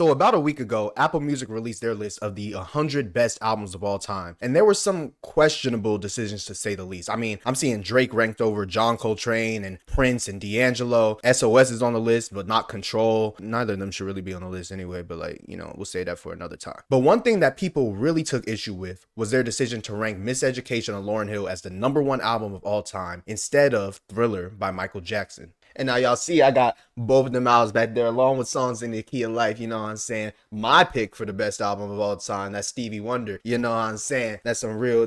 So about a week ago, Apple Music released their list of the 100 best albums of all time. And there were some questionable decisions to say the least. I mean, I'm seeing Drake ranked over John Coltrane and Prince and D'Angelo. SOS is on the list, but not Control. Neither of them should really be on the list anyway, but we'll say that for another time. But one thing that people really took issue with was their decision to rank Miseducation of Lauryn Hill as the #1 album of all time instead of Thriller by Michael Jackson. And now y'all see I got both of them albums back there along with Songs in the Key of Life, you know what I'm saying? My pick for the best album of all time, that's Stevie Wonder, you know what I'm saying? That's some real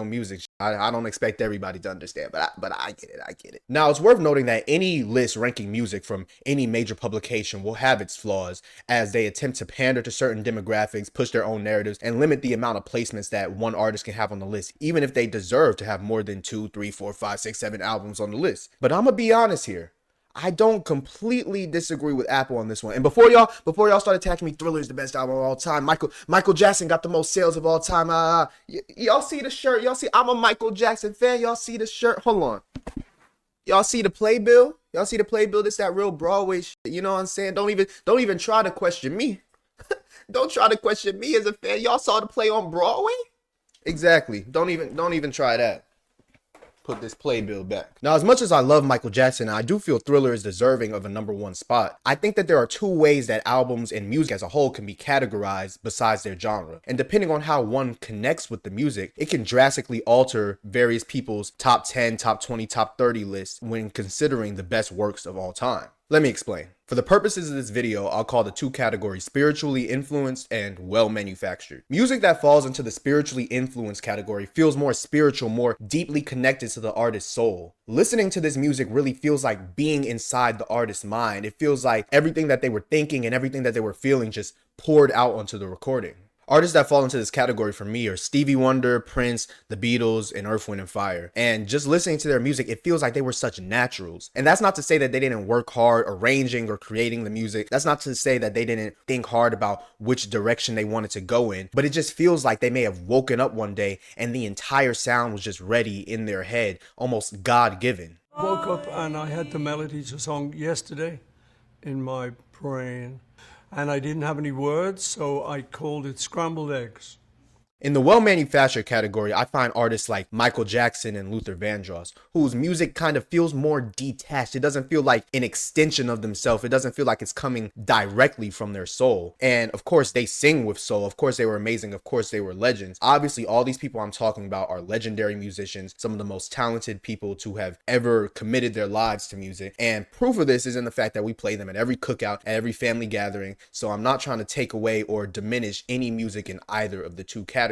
music. I don't expect everybody to understand, but I get it. Now it's worth noting that any list ranking music from any major publication will have its flaws as they attempt to pander to certain demographics, push their own narratives, and limit the amount of placements that one artist can have on the list, even if they deserve to have more than 2, 3, 4, 5, 6, 7 albums on the list. But I'm gonna be honest here. I don't completely disagree with Apple on this one. And before y'all start attacking me, Thriller is the best album of all time. Michael Jackson got the most sales of all time. Y'all see the shirt? Y'all see? I'm a Michael Jackson fan. Y'all see the shirt? Hold on. Y'all see the playbill? Y'all see the playbill? This that real Broadway shit. You know what I'm saying? Don't even try to question me. Don't try to question me as a fan. Y'all saw the play on Broadway? Exactly. Don't even try that. Put this playbill back. Now, as much as I love Michael Jackson, I do feel Thriller is deserving of a #1 spot. I think that there are two ways that albums and music as a whole can be categorized besides their genre. And depending on how one connects with the music, it can drastically alter various people's top 10, top 20, top 30 lists when considering the best works of all time. Let me explain. For the purposes of this video, I'll call the two categories spiritually influenced and well-manufactured. Music that falls into the spiritually influenced category feels more spiritual, more deeply connected to the artist's soul. Listening to this music really feels like being inside the artist's mind. It feels like everything that they were thinking and everything that they were feeling just poured out onto the recording. Artists that fall into this category for me are Stevie Wonder, Prince, The Beatles, and Earth, Wind & Fire. And just listening to their music, it feels like they were such naturals. And that's not to say that they didn't work hard arranging or creating the music. That's not to say that they didn't think hard about which direction they wanted to go in. But it just feels like they may have woken up one day and the entire sound was just ready in their head, almost God-given. Woke up and I had the melody to a song yesterday in my brain. And I didn't have any words, so I called it Scrambled Eggs. In the well-manufactured category, I find artists like Michael Jackson and Luther Vandross, whose music kind of feels more detached. It doesn't feel like an extension of themselves. It doesn't feel like it's coming directly from their soul. And of course, they sing with soul. Of course, they were amazing. Of course, they were legends. Obviously, all these people I'm talking about are legendary musicians, some of the most talented people to have ever committed their lives to music. And proof of this is in the fact that we play them at every cookout, at every family gathering. So I'm not trying to take away or diminish any music in either of the two categories.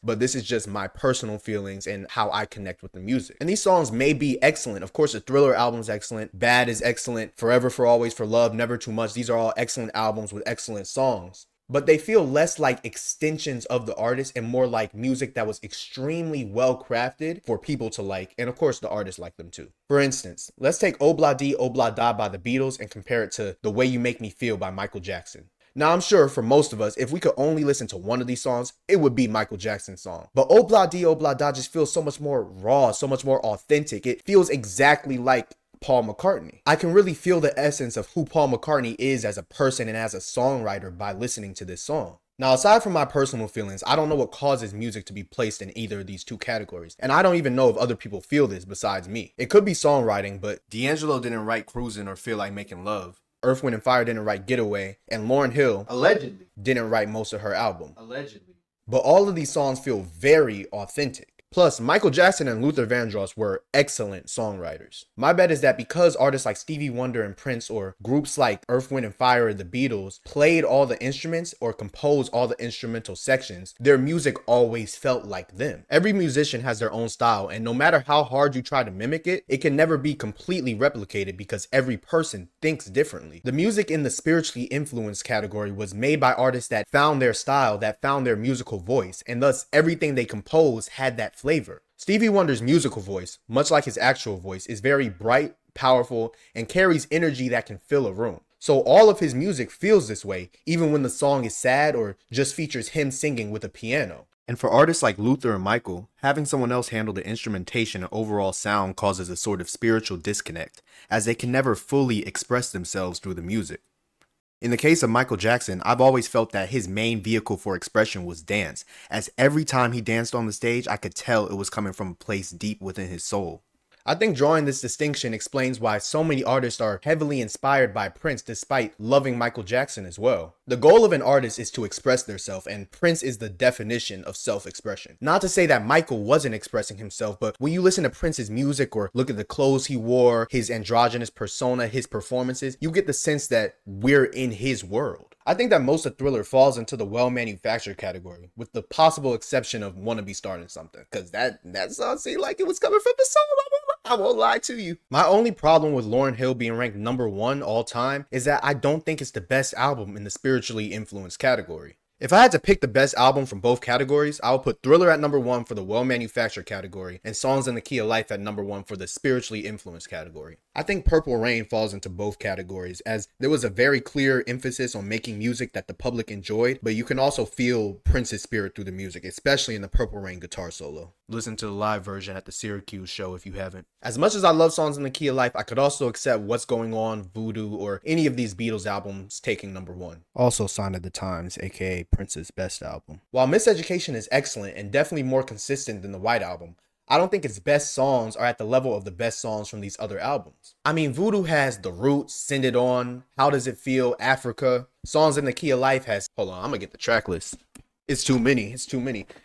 But this is just my personal feelings and how I connect with the music. And these songs may be excellent. Of course, the Thriller album is excellent. Bad is excellent. Forever, For Always, For Love, Never Too Much. These are all excellent albums with excellent songs. But they feel less like extensions of the artist and more like music that was extremely well crafted for people to like. And of course, the artists like them too. For instance, let's take Obla Di Obla Da by the Beatles and compare it to The Way You Make Me Feel by Michael Jackson. Now, I'm sure for most of us, if we could only listen to one of these songs, it would be Michael Jackson's song. But Obla Di Obla Da just feels so much more raw, so much more authentic. It feels exactly like Paul McCartney. I can really feel the essence of who Paul McCartney is as a person and as a songwriter by listening to this song. Now, aside from my personal feelings, I don't know what causes music to be placed in either of these two categories. And I don't even know if other people feel this besides me. It could be songwriting, but D'Angelo didn't write Cruising or Feel Like Making Love. Earth, Wind & Fire didn't write Getaway, and Lauryn Hill allegedly didn't write most of her album. Allegedly. But all of these songs feel very authentic. Plus, Michael Jackson and Luther Vandross were excellent songwriters. My bet is that because artists like Stevie Wonder and Prince or groups like Earth, Wind & Fire or the Beatles played all the instruments or composed all the instrumental sections, their music always felt like them. Every musician has their own style, and no matter how hard you try to mimic it, it can never be completely replicated because every person thinks differently. The music in the spiritually influenced category was made by artists that found their style, that found their musical voice, and thus everything they composed had that flavor. Stevie Wonder's musical voice, much like his actual voice, is very bright, powerful, and carries energy that can fill a room. So all of his music feels this way, even when the song is sad or just features him singing with a piano. And for artists like Luther and Michael, having someone else handle the instrumentation and overall sound causes a sort of spiritual disconnect, as they can never fully express themselves through the music. In the case of Michael Jackson, I've always felt that his main vehicle for expression was dance, as every time he danced on the stage, I could tell it was coming from a place deep within his soul. I think drawing this distinction explains why so many artists are heavily inspired by Prince despite loving Michael Jackson as well. The goal of an artist is to express themselves, and Prince is the definition of self-expression. Not to say that Michael wasn't expressing himself, but when you listen to Prince's music or look at the clothes he wore, his androgynous persona, his performances, you get the sense that we're in his world. I think that most of Thriller falls into the well-manufactured category, with the possible exception of Wanna Be Starting Something, because that song seemed like it was coming from the soul. I won't lie to you. My only problem with Lauryn Hill being ranked #1 all time is that I don't think it's the best album in the spiritually influenced category. If I had to pick the best album from both categories, I would put Thriller at #1 for the well-manufactured category and Songs in the Key of Life at #1 for the spiritually influenced category. I think Purple Rain falls into both categories, as there was a very clear emphasis on making music that the public enjoyed, but you can also feel Prince's spirit through the music, especially in the Purple Rain guitar solo. Listen to the live version at the Syracuse show if you haven't. As much as I love Songs in the Key of Life, I could also accept What's Going On, Voodoo, or any of these Beatles albums taking #1. Also Sign of the Times, aka Prince's best album. While Miseducation is excellent and definitely more consistent than the White Album, I don't think its best songs are at the level of the best songs from these other albums. I mean, Voodoo has The Roots, Send It On, How Does It Feel, Africa. Songs in the Key of Life has, hold on, I'm gonna get the track list. It's too many.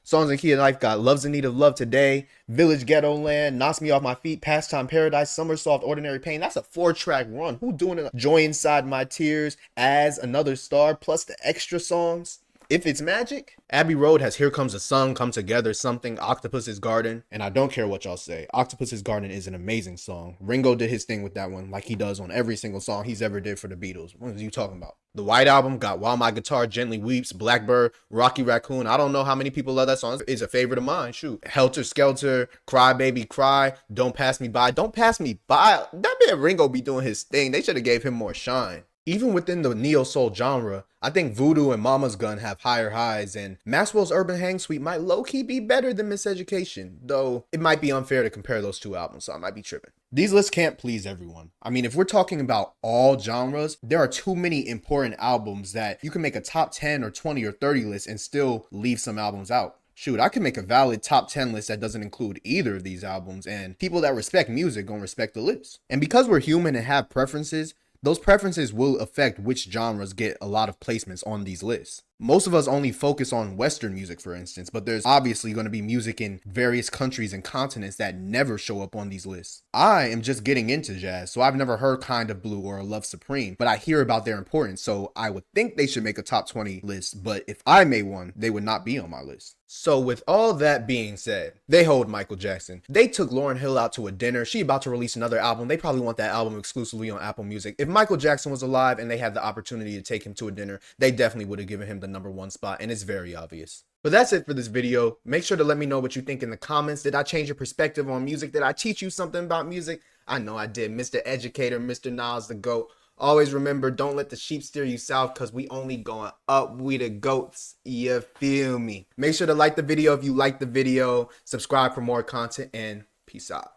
Songs in Key of Life got Love's in Need of Love Today, Village Ghetto Land, Knocks Me Off My Feet, Pastime Paradise, Somersault, Ordinary Pain. That's a 4-track run. Who doing it? Joy Inside My Tears, As, Another Star, plus the extra songs. If It's Magic, Abbey Road has Here Comes the Sun, Come Together, Something, Octopus's Garden, and I don't care what y'all say. Octopus's Garden is an amazing song. Ringo did his thing with that one, like he does on every single song he's ever did for the Beatles. What are you talking about? The White Album got While My Guitar Gently Weeps, Blackbird, Rocky Raccoon. I don't know how many people love that song. It's a favorite of mine. Shoot. Helter Skelter, Cry Baby Cry, Don't Pass Me By. Don't Pass Me By. That man Ringo be doing his thing. They should have gave him more shine. Even within the neo-soul genre, I think Voodoo and Mama's Gun have higher highs, and Maxwell's Urban Hang Suite might low-key be better than Miseducation, though it might be unfair to compare those two albums, so I might be tripping. These lists can't please everyone. I mean, if we're talking about all genres, there are too many important albums that you can make a top 10 or 20 or 30 list and still leave some albums out. Shoot, I can make a valid top 10 list that doesn't include either of these albums, and people that respect music gonna respect the list. And because we're human and have preferences, those preferences will affect which genres get a lot of placements on these lists. Most of us only focus on Western music, for instance, but there's obviously going to be music in various countries and continents that never show up on these lists. I am just getting into jazz, so I've never heard Kind of Blue or Love Supreme, but I hear about their importance, so I would think they should make a top 20 list, but if I made one, they would not be on my list. So with all that being said, they hold Michael Jackson. They took Lauryn Hill out to a dinner. She about to release another album. They probably want that album exclusively on Apple Music. If Michael Jackson was alive and they had the opportunity to take him to a dinner, they definitely would have given him the #1 spot, and it's very obvious. But that's it for this video. Make sure to let me know what you think in the comments. Did I change your perspective on music? Did I teach you something about music? I know I did. Mr. Educator, Mr. Nilesthegoat. Always remember, don't let the sheep steer you south, because we only going up, we the goats. You feel me? Make sure to like the video if you like the video. Subscribe for more content, and peace out.